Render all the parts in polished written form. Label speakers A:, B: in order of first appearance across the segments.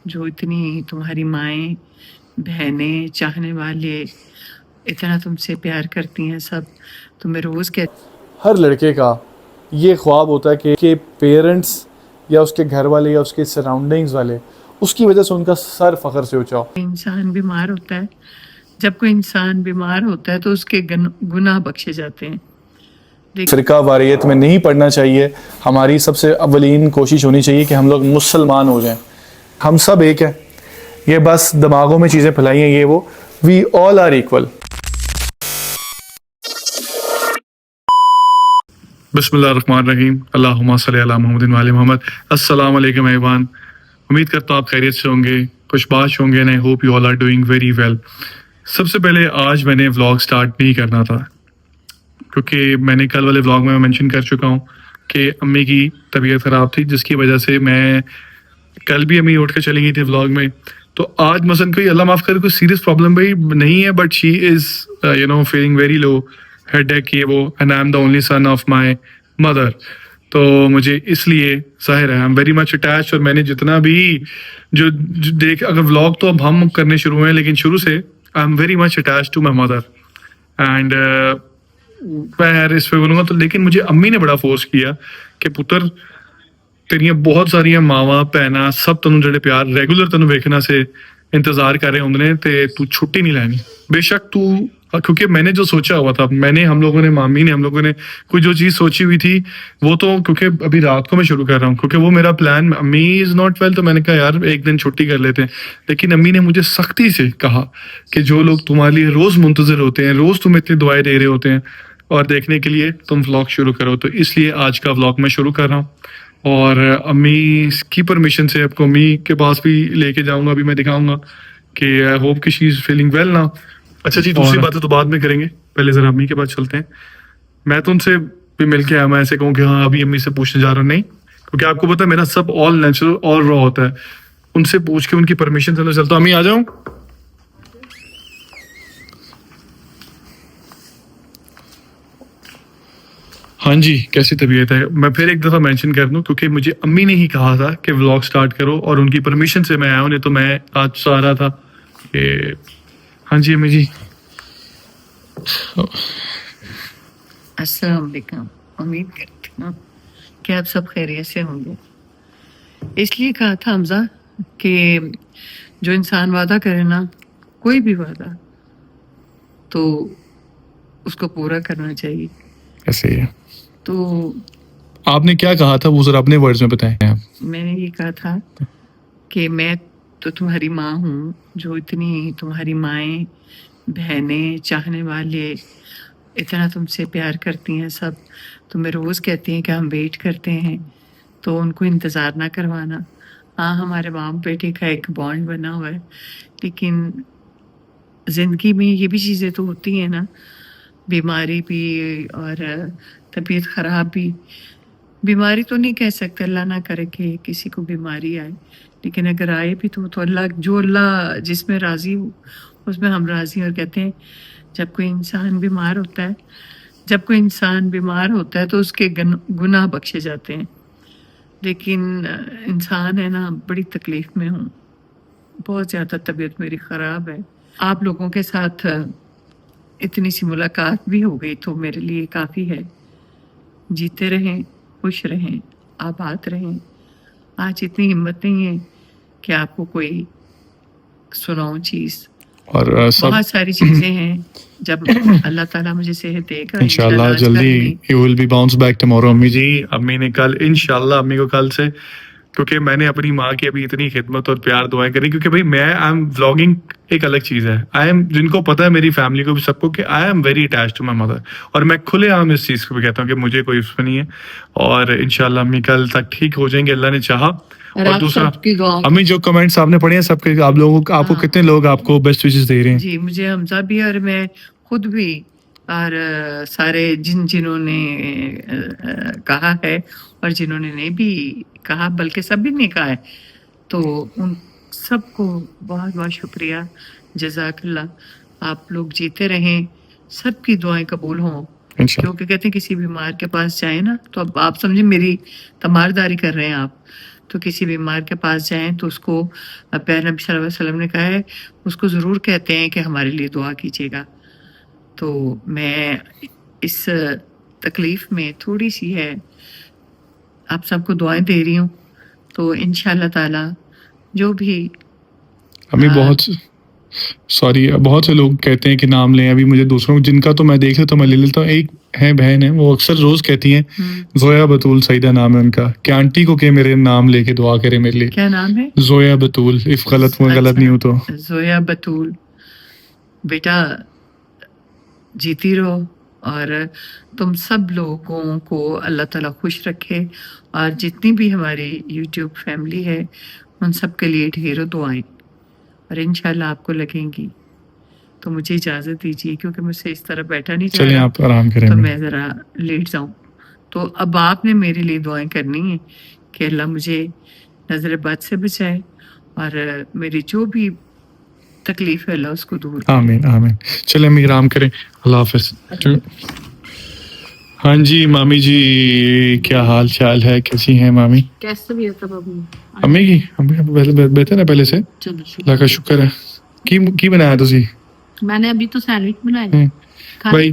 A: जो इतनी तुम्हारी माएँ, बहनें, चाहने वाले इतना तुमसे प्यार करती हैं सब, तुम्हें रोज़ कह
B: हर लड़के का ये ख्वाब होता है कि पेरेंट्स या उसके घर वाले या उसके सराउंडिंग्स वाले उसकी वजह से उनका सर फ़ख्र से ऊंचा हो।
A: इंसान बीमार होता है, जब कोई इंसान बीमार होता है तो उसके गुनाह बख्शे जाते हैं।
B: फ़िरका वारियत में नहीं पढ़ना चाहिए। हमारी सबसे अव्वलीन कोशिश होनी चाहिए कि हम लोग मुसलमान हो जाएं। हम सब एक हैं, ये बस दिमागों में चीज़ें फैलाई हैं ये वो। We all are equal. बिस्मिल्लाहिर्रहमानिर्रहीम, अल्लाहुम्मा सल्ली अला मुहम्मदिन व आले मोहम्मद। अस्सलाम वालेकुम एवरीवन। उम्मीद करता हूँ आप खैरियत से होंगे, खुशबाश होंगे and I hope you all are doing very well. सबसे पहले आज मैंने व्लॉग स्टार्ट नहीं करना था क्योंकि मैंने कल वाले व्लॉग में मेंशन कर चुका हूँ कि अम्मी की तबीयत ख़राब थी, जिसकी वजह से मैं कल भी अम्मी उठ के चली गई थी व्लॉग में। तो आज मसलन कोई अल्लाह माफ़ करे कोई सीरियस प्रॉब्लम भाई नहीं है, but she is feeling very low, headache ये वो, and I am the only son of my mother. तो मुझे इसलिए जाहिर है आई एम वेरी मच अटैच। और मैंने जितना भी जो देख, अगर व्लॉग तो अब हम करने शुरू हुए हैं, लेकिन शुरू से I am very much attach to my mother. And मैं यार इस पे बोलूँगा तो, लेकिन मुझे अम्मी ने बड़ा फोर्स किया कि पुत्र तेरियां बहुत सारियां मावां भैनां सब तेन जेडे प्यार रेगुलर तेन वेखना से इंतजार कर रहे होंगे ते तू छुट्टी नहीं लैनी। बेशक तू, क्योंकि मैंने जो सोचा हुआ था, मैंने हम लोगों ने मामी ने हम लोगों ने कोई जो चीज़ सोची हुई थी वो तो, क्योंकि अभी रात को मैं शुरू कर रहा हूँ क्योंकि वो मेरा प्लान, अम्मी इज़ नॉट वेल, तो मैंने कहा यार एक दिन छुट्टी कर लेते हैं। लेकिन अम्मी ने मुझे सख्ती से कहा कि जो लोग तुम्हारे लिए रोज़ मुंतज़र होते हैं, रोज़ तुम्हें इतनी दुआएं दे रहे होते हैं और देखने के लिए, तुम व्लॉग शुरू करो। तो इसलिए आज का व्लॉग मैं शुरू कर रहा हूँ और अम्मी की परमिशन से आपको अम्मी के पास भी लेके जाऊंगा। अभी मैं दिखाऊंगा कि आई होप कि शी इज़ फीलिंग वेल ना। अच्छा जी, दूसरी बातें तो बाद में करेंगे, पहले ज़रा अम्मी के पास चलते हैं। मैं तो उनसे भी मिल के आया, मैं ऐसे कहूँ कि हाँ अभी अम्मी से पूछने जा रहा हूँ, नहीं, क्योंकि आपको पता है मेरा सब ऑल नेचुरल ऑल रॉ होता है। उनसे पूछ के उनकी परमिशन से चलता हूँ। अम्मी आ जाऊँ? हाँ जी, कैसी तबीयत है? मैं फिर एक दफ़ा मेंशन कर दूं क्योंकि मुझे अम्मी ने ही कहा था कि व्लॉग स्टार्ट करो और उनकी परमिशन से मैं आया हूं, नहीं तो मैं आज चाह रहा था कि, हाँ जी अम्मी जी।
A: अस्सलाम वालेकुम। उम्मीद करती हूँ कि आप सब खैरियत से होंगे। इसलिए कहा था हमजा कि जो इंसान वादा करे ना, कोई भी वादा, तो उसको पूरा करना चाहिए।
B: ऐसे ही है।
A: तो
B: आपने क्या कहा था वो जरा अपने वर्ड्स में बताएं आप।
A: मैंने ये कहा था कि मैं तो तुम्हारी माँ हूँ, जो इतनी तुम्हारी माएँ, बहनें, चाहने वाले इतना तुमसे प्यार करती हैं सब, तुम्हें रोज़ कहती हैं कि हम वेट करते हैं, तो उनको इंतज़ार ना करवाना। हाँ, हमारे बाप बेटे का एक बॉन्ड बना हुआ है, लेकिन ज़िंदगी में ये भी चीज़ें तो होती हैं ना, बीमारी भी और तबीयत ख़राब भी। बीमारी तो नहीं कह सकते, अल्लाह ना करे कि किसी को बीमारी आए, लेकिन अगर आए भी तो अल्लाह, जो अल्लाह जिसमें राज़ी हो उसमें हम राज़ी। और कहते हैं जब कोई इंसान बीमार होता है, जब कोई इंसान बीमार होता है तो उसके गुनाह बख्शे जाते हैं। लेकिन इंसान है ना, बड़ी तकलीफ़ में हूँ, बहुत ज़्यादा तबीयत मेरी ख़राब है। आप लोगों के साथ इतनी सी मुलाकात भी हो गई तो मेरे लिए काफ़ी है। जीते रहें, खुश रहें, आबाद रहें। आज इतनी हिम्मत नहीं है कि आपको कोई सुनाऊं चीज़,
B: और
A: बहुत सारी चीज़ें हैं। जब अल्लाह ताला मुझे सेहत देगा
B: इंशाल्लाह
A: आज
B: जल्दी
A: करूंगी।
B: You will be bounce back tomorrow. अम्मी जी, अम्मी ने कल इंशाल्लाह, अम्मी को कल से, क्योंकि मैंने अपनी माँ की अभी इतनी खिदमत और प्यार दुआएं करी, क्योंकि भाई मैं आई एम व्लॉगिंग एक अलग चीज़ है। आई एम, जिनको पता है मेरी फैमिली को भी सबको, कि I am very attach to my mother, और मैं खुले आम इस चीज़ को भी कहता हूँ कि मुझे कोई उसमें नहीं है। और इंशाल्लाह अम्मी कल तक ठीक हो जाएंगे, अल्लाह ने चाहा। और दूसरा, अम्मी जो कमेंट्स आपने पढ़े हैं सबके, आप लोगों को, आपको कितने लोग आपको बेस्ट विशेस दे रहे हैं?
A: जी, मुझे हमजा भी और मैं खुद भी और सारे जिन्होंने कहा है और जिन्होंने नहीं भी कहा, बल्कि सभी ने कहा है, तो उन सबको बहुत बहुत शुक्रिया, जज़ाकल्लाह। आप लोग जीते रहें, सबकी दुआएं कबूल हों, क्योंकि कहते हैं किसी बीमार के पास जाए ना, तो अब आप समझे मेरी तमारदारी कर रहे हैं आप, तो किसी बीमार के पास जाएं तो उसको प्यारे नबी सल्लल्लाहु अलैहि वसल्लम ने कहा है, उसको ज़रूर कहते हैं कि हमारे लिए दुआ कीजिएगा। तो मैं इस तकलीफ़ में थोड़ी सी है, आप सबको दुआएं दे रही हूँ, तो इंशाल्लाह ताला जो भी
B: अम्मी
A: हाँ।
B: बहुत सॉरी, बहुत से लोग कहते हैं कि नाम लें, अभी मुझे दूसरों जिनका तो मैं देख लेता हूँ, मैं ले लेता हूँ। एक है बहन है, वो अक्सर रोज कहती हैं, जोया बतूल सईदा नाम है उनका, कि आंटी को के मेरे नाम लेके दुआ करे मेरे लिए।
A: क्या नाम है?
B: जोया बतूल, इफ गलत नहीं हो तो।
A: जोया बतूल, बेटा जीती रहो और तुम सब लोगों को अल्लाह ताला खुश रखे, और जितनी भी हमारी यूट्यूब फैमिली है उन सब के लिए ढेरों दुआएं, और इंशाल्लाह आपको लगेंगी। तो मुझे इजाज़त दीजिए क्योंकि मुझसे इस तरह बैठा नहीं जा
B: चलिए
A: रहा,
B: आप आराम करें।
A: तो मैं ज़रा लेट जाऊं। तो अब आपने मेरे लिए दुआएं करनी है कि अल्लाह मुझे नज़र बद से बचाए और मेरी जो भी तकलीफ है अल्लाह उसको दूर करे।
B: आमीन आमीन। चलिए अम्मी आराम करें, अल्लाह हाफिज। हाँ जी मामी जी, क्या हाल चाल है, कैसी हैं मामी?
C: कैसे भी होता बाबू
B: अम्मी की अम्मी बेहतर है पहले से,
C: चलो
B: अल्लाह का शुक्र है। की बनाया तुसी?
C: मैंने अभी तो सैंडविच बनाया
B: भाई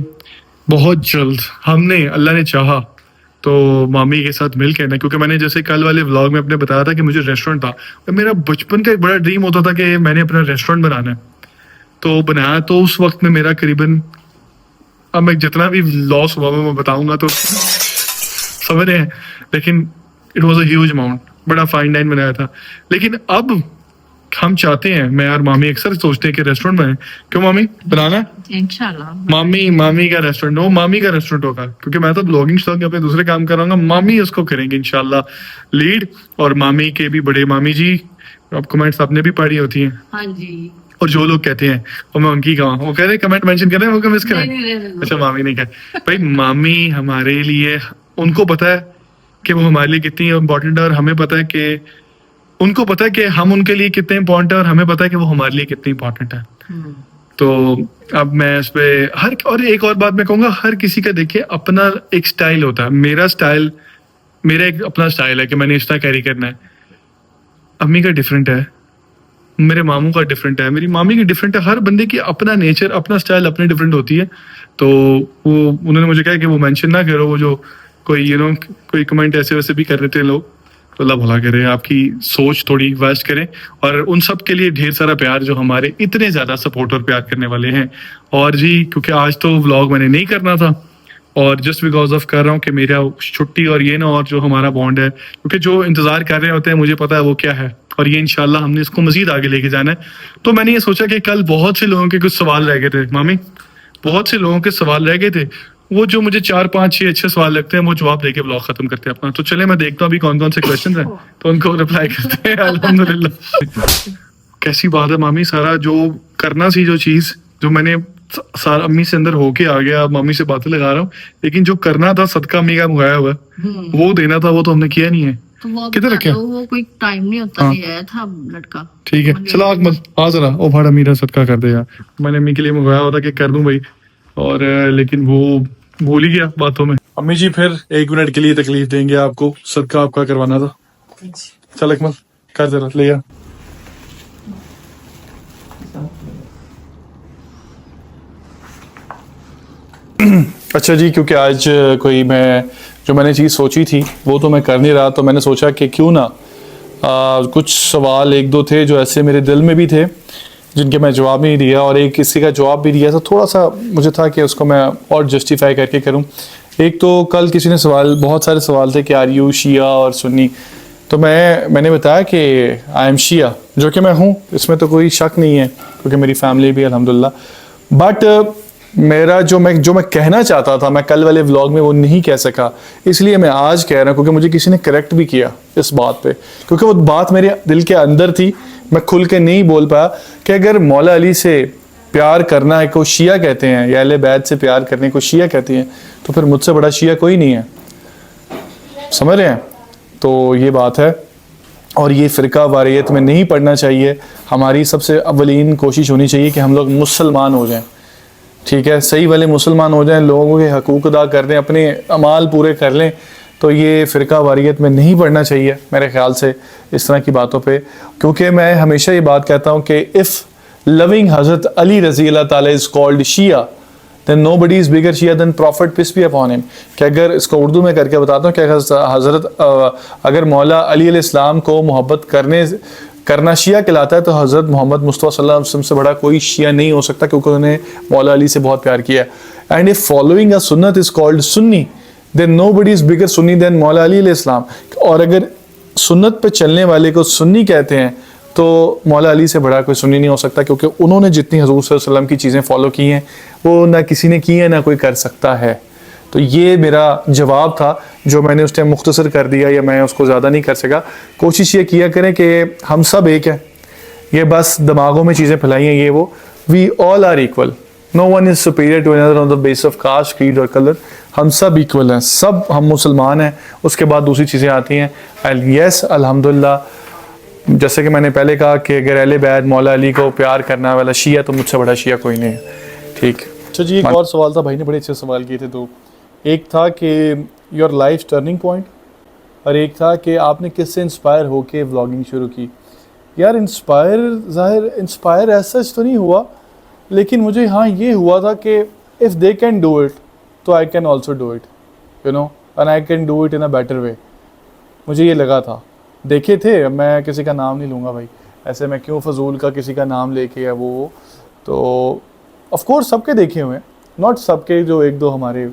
B: बहुत जल्द हमने, अल्लाह ने चाहा तो मामी के साथ मिल के ना, क्योंकि मैंने जैसे कल वाले व्लॉग में अपने बताया था कि मुझे रेस्टोरेंट था, और मेरा बचपन का एक बड़ा ड्रीम होता था कि मैंने अपना रेस्टोरेंट बनाना है। तो बनाया, तो उस वक्त में मेरा करीबन, अब मैं जितना भी लॉस हुआ मैं बताऊंगा तो समझ रहे हैं, लेकिन it was a huge amount, बड़ा फाइन डाइन बनाया था। लेकिन अब हम चाहते हैं, मैं और मामी अक्सर सोचते हैं कि रेस्टोरेंट बने। क्यों मामी, बनाना है?
C: इंशाल्लाह
B: मामी का रेस्टोरेंट, वो मामी का रेस्टोरेंट होगा, क्योंकि मैं तो ब्लॉगिंग स्टॉक अपने दूसरे काम कर रहा हूँ, मामी उसको करेंगे इंशाल्लाह लीड। और मामी के भी बड़े मामी जी, अब कमेंट्स आपने भी पढ़ी होती हैं,
C: हाँ जी,
B: और जो लोग कहते हैं वो मैं उनकी कहूँ, वो कह रहे कमेंट मेंशन कर रहे हैं, वो मिस करें।
C: नहीं,
B: अच्छा मामी नहीं कहे भाई, मामी हमारे लिए, उनको पता है कि वो हमारे लिए कितनी इम्पोर्टेंट है, और हमें पता है कि उनको पता है कि हम उनके लिए कितने इंपॉर्टेंट है, और हमें पता है कि वो हमारे लिए कितनी इंपॉर्टेंट है। तो अब मैं इस पे हर, और एक और बात मैं कहूँगा, हर किसी का देखिए अपना एक स्टाइल होता है। मेरा एक अपना स्टाइल है कि मैंने इस तरह कैरी करना है। अम्मी का डिफरेंट है, मेरे मामू का डिफरेंट है, मेरी मामी की डिफरेंट है। हर बंदे की अपना नेचर, अपना स्टाइल अपनी डिफरेंट होती है। तो वो उन्होंने मुझे कहा कि वो मेंशन ना करो, वो जो कोई कोई कमेंट ऐसे वैसे भी कर रहे थे लोग, तो अल्लाह भला करे, आपकी सोच थोड़ी वास्ट करें। और उन सब के लिए ढेर सारा प्यार, जो हमारे इतने ज़्यादा सपोर्ट और प्यार करने वाले हैं। और जी क्योंकि आज तो व्लॉग मैंने नहीं करना था, और जस्ट बिकॉज ऑफ कर रहा हूँ कि मेरा छुट्टी और ये ना, और जो हमारा बॉन्ड है, क्योंकि जो इंतज़ार कर रहे होते हैं मुझे पता है वो क्या है, और ये इंशाल्लाह हमने इसको मजीद आगे लेके जाना है। तो मैंने ये सोचा कि कल बहुत से लोगों के कुछ सवाल रह गए थे मामी, बहुत से लोगों के सवाल रह गए थे, वो जो मुझे 4 5 6 अच्छे सवाल लगते हैं, वो जवाब देके ब्लॉग खत्म करते हैं अपना। तो चले मैं देखता हूँ अभी कौन कौन से क्वेश्चन हैं, तो उनको रिप्लाई करते हैं। अल्हम्दुलिल्लाह। कैसी बात है मामी, सारा जो करना सी, जो चीज जो मैंने सारा अम्मी से अंदर होके आ गया, मम्मी से बातें लगा रहा हूँ, लेकिन जो करना था सदका अम्मी का मंगाया हुआ वो देना था, वो तो हमने किया नहीं है।
C: तो वो
B: किधर रखे?
C: वो कोई टाइम नहीं होता,
B: हाँ।
C: ये आया था लड़का।
B: ठीक है, चलो अकमल आ जरा, ओ भाड़ा मीरा सदका कर दे यार। मैंने अम्मी के लिए मंगवाया हुआ था कि कर दूं भाई, और लेकिन वो भूल ही गया बातों में। अम्मी जी फिर 1 मिनट के लिए तकलीफ देंगे आपको, सदका आपका करवाना था। चल अकमल कर जरा, ले आ। अच्छा जी, क्योंकि आज कोई मैंने चीज़ सोची थी वो तो मैं कर नहीं रहा, तो मैंने सोचा कि क्यों ना कुछ सवाल 1 2 थे जो ऐसे मेरे दिल में भी थे, जिनके मैं जवाब नहीं दिया, और एक किसी का जवाब भी दिया, तो थोड़ा सा मुझे था कि उसको मैं और जस्टिफाई करके करूं। एक तो कल किसी ने बहुत सारे सवाल थे कि आर यू शिया और सुन्नी, तो मैंने बताया कि आई एम शिया, जो कि मैं हूं, इसमें तो कोई शक नहीं है, क्योंकि मेरी फैमिली भी अल्हम्दुलिल्लाह। बट मेरा जो मैं कहना चाहता था, मैं कल वाले व्लॉग में वो नहीं कह सका, इसलिए मैं आज कह रहा हूँ, क्योंकि मुझे किसी ने करेक्ट भी किया इस बात पे, क्योंकि वो बात मेरे दिल के अंदर थी, मैं खुल के नहीं बोल पाया कि अगर मौला अली से प्यार करना है को शिया कहते हैं, या अहले बैत से प्यार करने को शिया कहते हैं, तो फिर मुझसे बड़ा शिया कोई नहीं है। समझ रहे हैं? तो ये बात है, और ये फ़िरका वारियत में नहीं पढ़ना चाहिए। हमारी सबसे अव्वलीन कोशिश होनी चाहिए कि हम लोग मुसलमान हो जाएं, ठीक है, सही वाले मुसलमान हो जाएं, लोगों के हकूक़ अदा कर दें, अपने अमाल पूरे कर लें,
D: तो ये फ़िरका वारियत में नहीं पढ़ना चाहिए मेरे ख्याल से इस तरह की बातों पे, क्योंकि मैं हमेशा ये बात कहता हूँ कि इफ़ लविंग हज़रत अली रज़ी अल्लाह ताला is called Shia then nobody is bigger Shia than prophet peace be upon him. कि अगर इसको उर्दू में करके बताता हूँ कि अगर मौला अली अलैहिस्सलाम को मोहब्बत करना शिया कहलाता है तो हज़रत मोहम्मद मुस्तफ़ा सल्लल्लाहु अलैहि वसल्लम से बड़ा कोई शिया नहीं हो सकता, क्योंकि उन्होंने मौला अली से बहुत प्यार किया है। एंड इफ फॉलोइंग अ सुन्नत is called Sunni then nobody is bigger Sunni than मौला अली अलैहिस्सलाम। और अगर सुन्नत पे चलने वाले को सुन्नी कहते हैं तो मौला अली से बड़ा कोई सुन्नी नहीं हो सकता, क्योंकि उन्होंने जितनी हज़ूर सल्लल्लाहु अलैहि वसल्लम की चीज़ें फॉलो की हैं वो ना किसी ने की है ना कोई कर सकता है। तो ये मेरा जवाब था जो मैंने उस टाइम मुख्तसर कर दिया, या मैं उसको ज़्यादा नहीं कर सका। कोशिश ये किया करें कि हम सब एक हैं, ये बस दिमागों में चीज़ें फैलाई हैं ये वो। We all are equal, no one is superior to another on the base of caste creed और कलर। हम सब इक्वल हैं, सब हम मुसलमान हैं। उसके बाद दूसरी चीज़ें आती हैं। एंड यस अल्हम्दुलिल्लाह, जैसे कि मैंने पहले कहा कि अगर अहले बैत मौला अली को प्यार करने वाला शिया तो मुझसे बड़ा शिया कोई नहीं है। ठीक। अच्छा जी, एक और सवाल था, भाई ने बड़े अच्छे सवाल किए थे दो। एक था कि योर लाइफ टर्निंग पॉइंट, और एक था कि आपने किससे इंस्पायर होके व्लॉगिंग शुरू की। यार इंस्पायर ऐसा तो नहीं हुआ, लेकिन मुझे हाँ ये हुआ था कि if they can do it तो I can also do it, you know, and I can do it in a better way. मुझे ये लगा था। देखे थे, मैं किसी का नाम नहीं लूँगा भाई, ऐसे मैं क्यों फजूल का किसी का नाम लेके या वो, तो ऑफ कोर्स सबके देखे हुए हैं, नॉट सबके, जो एक दो हमारे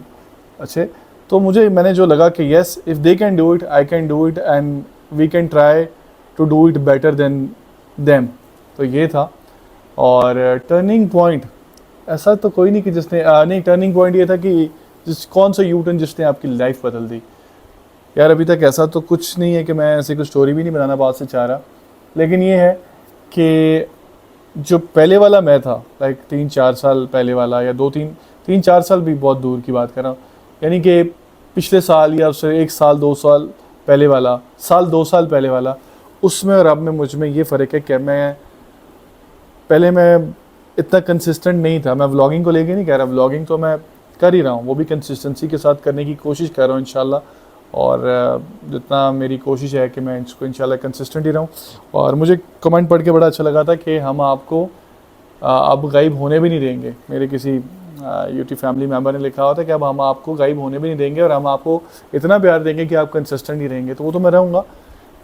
D: अच्छे। तो मैंने जो लगा कि yes if they can do it I can do it and we can try to do it better than them. तो ये था। और टर्निंग पॉइंट ऐसा तो कोई नहीं कि जिसने नहीं, टर्निंग पॉइंट ये था कि कौन सा यू टर्न जिसने आपकी लाइफ बदल दी। यार अभी तक ऐसा तो कुछ नहीं है कि मैं ऐसी कुछ स्टोरी भी नहीं बनाना बात से चाह रहा, लेकिन ये है कि जो पहले वाला मैं था, लाइक 3-4 साल पहले वाला, या 3-4 साल भी बहुत दूर की बात कर रहा हूँ, यानी कि पिछले साल या उससे 1 साल 2 साल पहले वाला, 2 साल पहले वाला, उसमें और अब में मुझ में ये फ़र्क है कि पहले मैं इतना कंसिस्टेंट नहीं था। मैं व्लॉगिंग को लेके नहीं कह रहा, व्लॉगिंग तो मैं कर ही रहा हूँ, वो भी कंसिस्टेंसी के साथ करने की कोशिश कर रहा हूँ इंशाल्लाह। और जितना मेरी कोशिश है कि मैं इसको इंशाल्लाह कंसिस्टेंट ही रहूँ। और मुझे कमेंट पढ़ के बड़ा अच्छा लगा था कि हम आपको अब गायब होने भी नहीं देंगे। मेरे किसी यूट्यूब फैमिली मेम्बर ने लिखा हुआ था कि अब हम आपको गायब होने भी नहीं देंगे और हम आपको इतना प्यार देंगे कि आप कंसिस्टेंट ही रहेंगे। तो वो तो मैं रहूँगा।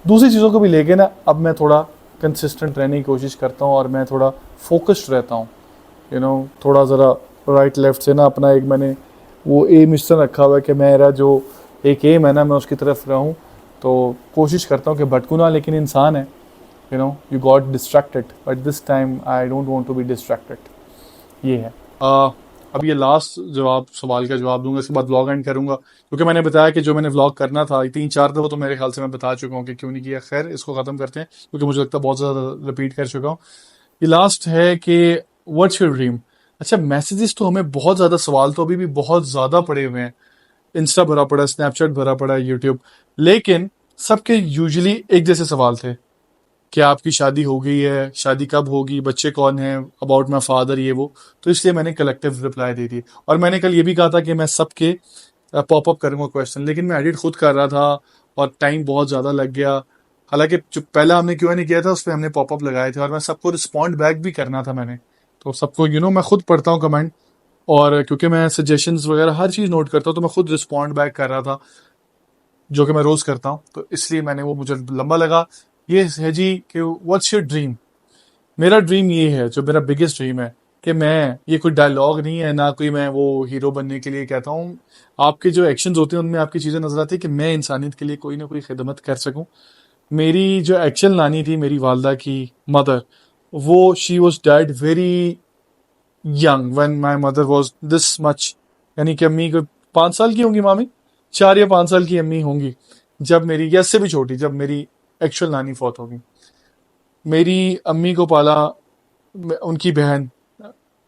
D: दूसरी चीज़ों को भी लेके ना अब मैं थोड़ा कंसिस्टेंट रहने की कोशिश करता हूँ और मैं थोड़ा फोकस्ड रहता हूँ, यू नो, थोड़ा ज़रा राइट लेफ़्ट से ना अपना एक मैंने वो एम इस तरह रखा हुआ है कि मेरा जो एक एम है ना मैं उसकी तरफ रहूँ। तो कोशिश करता हूँ कि भटकूँ ना, लेकिन इंसान है, you know, you got distracted, but this time I don't want to be distracted. ये है। अब ये लास्ट सवाल का जवाब दूंगा, इसके बाद व्लॉग एंड करूंगा, क्योंकि मैंने बताया कि जो मैंने व्लॉग करना था 3-4 दफ़ा तो मेरे ख्याल से मैं बता चुका हूँ कि क्यों नहीं किया। खैर इसको ख़त्म करते हैं क्योंकि मुझे लगता है बहुत ज़्यादा रिपीट कर चुका हूँ। ये लास्ट है कि व्हाट्स योर ड्रीम। अच्छा, मैसेजेस तो हमें बहुत ज़्यादा, सवाल तो अभी भी बहुत ज़्यादा पड़े हुए हैं, इंस्टा भरा पड़ा है, स्नैपचैट भरा पड़ा है, यूट्यूब, लेकिन सबके यूजुअली एक जैसे सवाल थे कि आपकी शादी हो गई है, शादी कब होगी, बच्चे कौन हैं, अबाउट माई फादर, ये वो। तो इसलिए मैंने कलेक्टिव रिप्लाई दे दी। और मैंने कल ये भी कहा था कि मैं सबके पॉपअप करूँगा क्वेश्चन, लेकिन मैं एडिट खुद कर रहा था और टाइम बहुत ज़्यादा लग गया। हालांकि जो पहला हमने क्यों नहीं किया था उस पर हमने पॉपअप लगाए थे और मैं सबको रिस्पॉन्ड बैक भी करना था मैंने, तो सबको मैं खुद पढ़ता हूँ कमेंट, और क्योंकि मैं सजेशंस वगैरह हर चीज़ नोट करता हूँ तो मैं खुद रिस्पॉन्ड बैक कर रहा था, जो कि मैं रोज़ करता हूँ। तो इसलिए वो मुझे लंबा लगा। ये है जी कि व्हाट्स योर ड्रीम। मेरा ड्रीम ये है, जो मेरा बिगेस्ट ड्रीम है, कि मैं, ये कोई डायलॉग नहीं है ना कोई मैं वो हीरो बनने के लिए कहता हूँ। आपके जो एक्शंस होते हैं उनमें आपकी चीज़ें नजर आती है कि मैं इंसानियत के लिए कोई ना कोई खिदमत कर सकूँ। मेरी जो एक्चुअल नानी थी, मेरी वालदा की मदर, वो she was dead very young when my mother was this much, यानी कि अम्मी को 5 साल की होंगी, मामी 4 या 5 साल की अम्मी होंगी जब मेरी, या इससे भी छोटी, जब मेरी एक्चुअल नानी फौत होगी। मेरी अम्मी को पाला उनकी बहन,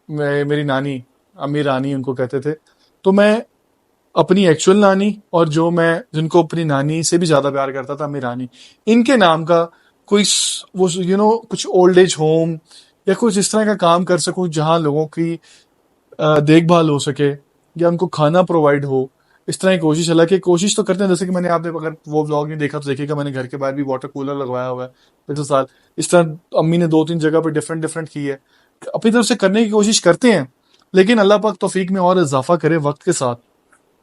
D: मेरी नानी, अम्मी रानी उनको कहते थे। तो मैं अपनी एक्चुअल नानी और जो मैं जिनको अपनी नानी से भी ज़्यादा प्यार करता था, अम्मी रानी, इनके नाम का कोई वो कुछ ओल्ड एज होम या कुछ इस तरह का काम कर सकूं जहां लोगों की देखभाल हो सके या उनको खाना प्रोवाइड हो इस तरह की कोशिश, हालांकि कोशिश तो करते हैं, जैसे कि मैंने, आपने अगर वो व्लॉग नहीं देखा तो देखिएगा, मैंने घर के बाहर भी वाटर कूलर लगवाया हुआ है पिछले साल। इस तरह अम्मी ने 2-3 जगह पर डिफरेंट डिफरेंट की है, अपनी तरफ से करने की कोशिश करते हैं, लेकिन अल्लाह पाक तौफीक में और इजाफा करे वक्त के साथ।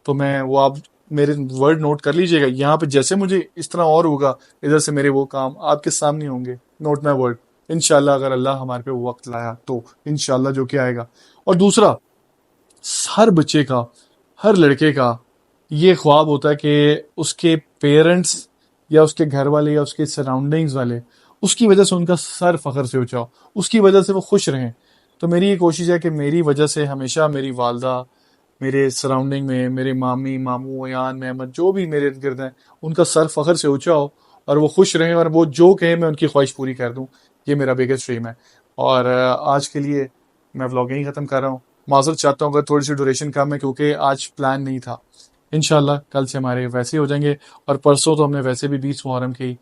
D: तो मैं वो, आप मेरे वर्ड नोट कर लीजिएगा यहाँ पे, जैसे मुझे इस तरह और होगा इधर से मेरे वो काम आपके सामने होंगे, नोट माई वर्ड। इंशाल्लाह अगर अल्लाह हमारे पे वो वक्त लाया तो इंशाल्लाह जो कि आएगा। और दूसरा, हर बच्चे का, हर लड़के का ये ख्वाब होता है कि उसके पेरेंट्स या उसके घर वाले या उसके सराउंडिंग्स वाले उसकी वजह से उनका सर फख्र से ऊंचा हो, उसकी वजह से वो खुश रहें। तो मेरी ये कोशिश है कि मेरी वजह से हमेशा मेरी वालदा, मेरे सराउंडिंग में मेरे मामी मामू यान मेहमद जो भी मेरे इर्द गिर्द हैं, उनका सर फख्र से ऊंचा हो और वो खुश रहें, और वो जो कहें मैं उनकी ख्वाहिश पूरी कर दूं। ये मेरा बिगेस्ट ड्रीम है। और आज के लिए मैं व्लॉग यहीं ख़त्म कर रहा हूँ। माजरत चाहता हूँ अगर थोड़ी सी ड्यूरेशन कम है, क्योंकि आज प्लान नहीं था। इंशाल्लाह कल से हमारे वैसे ही हो जाएंगे। और परसों तो हमने वैसे भी 20 मुहर्रम की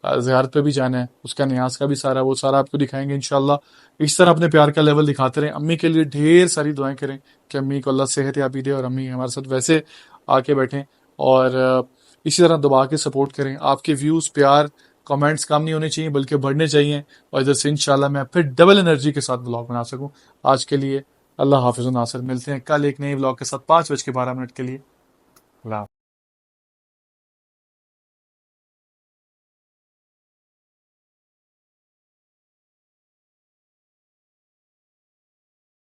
D: ज़ियारत पे भी जाना है, उसका न्याज का भी सारा वो सारा आपको दिखाएंगे इंशाल्लाह। इस तरह अपने प्यार का लेवल दिखाते रहें। अम्मी के लिए ढेर सारी दुआएं करें कि अम्मी को अल्लाह सेहत याबी दे और अम्मी हमारे साथ वैसे आके बैठें। और इसी तरह दबा के सपोर्ट करें। आपके व्यूज़, प्यार, कमेंट्स कम नहीं होने चाहिए बल्कि बढ़ने चाहिए, और इधर से इंशाल्लाह मैं फिर डबल एनर्जी के साथ ब्लॉग बना सकूं। आज के लिए अल्लाह हाफिज़ नासिर। मिलते हैं कल एक नए ब्लॉग के साथ 5:12 के लिए। अल्लाह।